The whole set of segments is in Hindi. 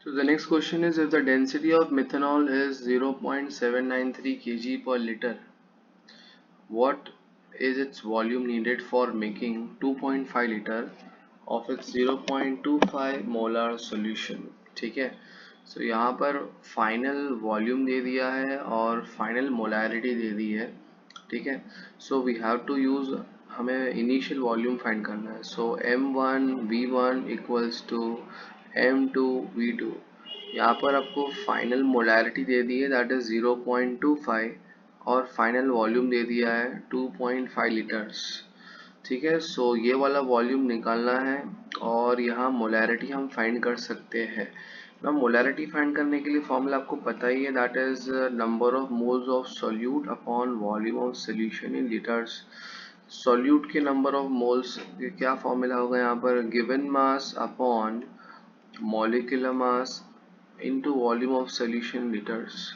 So the next question is, if the density of methanol is 0.793 kg per liter, what is its volume needed for making 2.5 liter of its 0.25 molar solution? ठीक है, so यहाँ पर फाइनल वॉल्यूम दे दिया है और फाइनल मोलैरिटी दे दी है. ठीक है, so we have to use, हमें इनिशियल वॉल्यूम फाइंड करना है. so m1 v1 equals to m2 v2. यहाँ पर आपको फाइनल मोलैरिटी दे दी है, दैट इज 0.25, और फाइनल वॉल्यूम दे दिया है 2.5 लीटर्स. ठीक है, सो ये वाला वॉल्यूम निकालना है और यहाँ मोलैरिटी हम फाइंड कर सकते हैं ना. मोलैरिटी फाइंड करने के लिए फॉर्मूला आपको पता ही है, that is number of moles of solute upon volume of solution in litres. Solute के नंबर ऑफ मोल्स क्या फॉर्मूला होगा यहाँ पर, given mass upon molecular mass into volume of solution litres.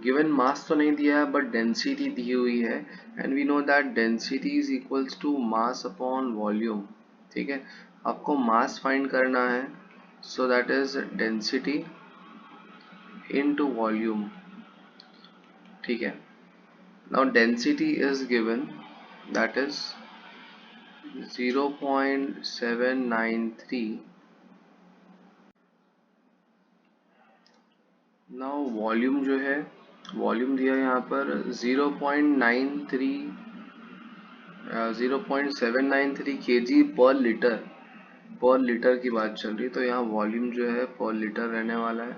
Given mass तो नहीं दिया है बट डेंसिटी दी हुई है, and we know that density is equals to mass upon volume. ठीक है, आपको मास फाइंड करना है, so that is density into volume. ठीक है, now density is given, that is 0.793. Now volume जो है, वॉल्यूम दिया है यहाँ पर 0.793 kg पर लीटर. पर लीटर की बात चल रही है, तो यहाँ वॉल्यूम जो है पर लीटर रहने वाला है.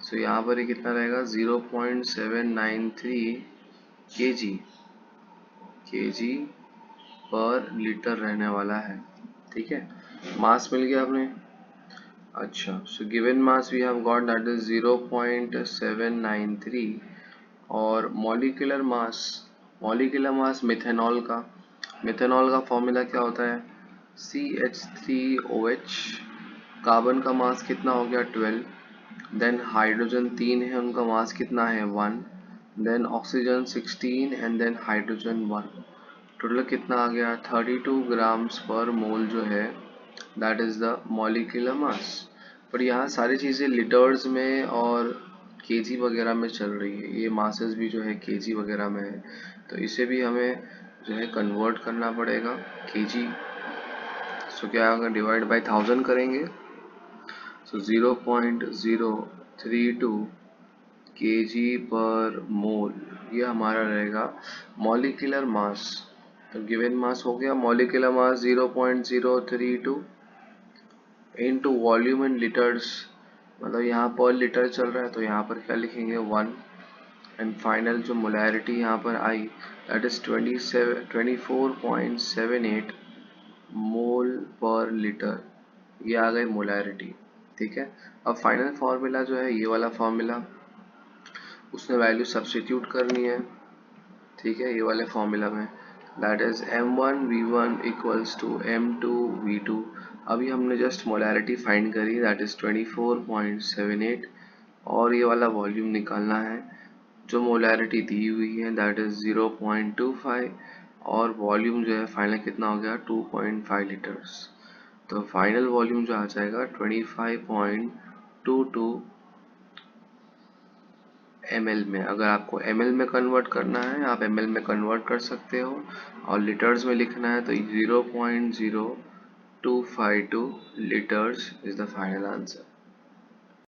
सो यहाँ पर ये कितना रहेगा, 0.793 kg पर लीटर रहने वाला है. ठीक है, मास मिल गया आपने. अच्छा, so given mass we have got, that is 0.793. और मॉलिक्यूलर मास मिथेनॉल का फॉर्मूला क्या होता है, CH3OH. कार्बन का मास कितना हो गया, 12. देन हाइड्रोजन 3 है, उनका मास कितना है, 1. Then oxygen 16 and then hydrogen 1. Total कितना आ गया, 32 ग्राम्स पर मोल जो है, that is the molecular mass. पर यहाँ सारी चीज़ें लीटर्स में और केजी वगैरह में चल रही है, ये मासेस भी जो है केजी वगैरह में है, तो इसे भी हमें जो है कन्वर्ट करना पड़ेगा केजी. सो क्या होगा, डिवाइड बाय 1000 करेंगे, सो 0.032 kg पर मोल, ये हमारा रहेगा मॉलिक्यूलर मास. तो गिवन मास हो गया, मॉलिक्यूलर मास 0.032 इनटू वॉल्यूम इन लीटर्स, मतलब यहाँ पर लीटर चल रहा है तो यहाँ पर क्या लिखेंगे, 1. एंड फाइनल जो मोलैरिटी यहाँ पर आई, दैट इज 24.78 मोल पर लीटर. ये आ गई मोलैरिटी. ठीक है, अब फाइनल फार्मूला जो है ये वाला फार्मूला, उसमें वैल्यू सब्स्टिट्यूट करनी है. ठीक है, ये वाले फार्मूला में, that is m1 v1 equals to m2 v2. अभी हमने जस्ट मोलैरिटी फाइंड करी, दैट इज 24.78, और ये वाला वॉल्यूम निकालना है. जो मोलैरिटी दी हुई है दैट इज 0.25, और वॉल्यूम जो है फाइनल कितना हो गया, 2.5 लीटर्स. तो फाइनल वॉल्यूम जो आ जाएगा 25.22 ml में. अगर आपको ml में कन्वर्ट करना है आप ml में कन्वर्ट कर सकते हो, और लीटर्स में लिखना है तो 0.0252 litres is the final answer.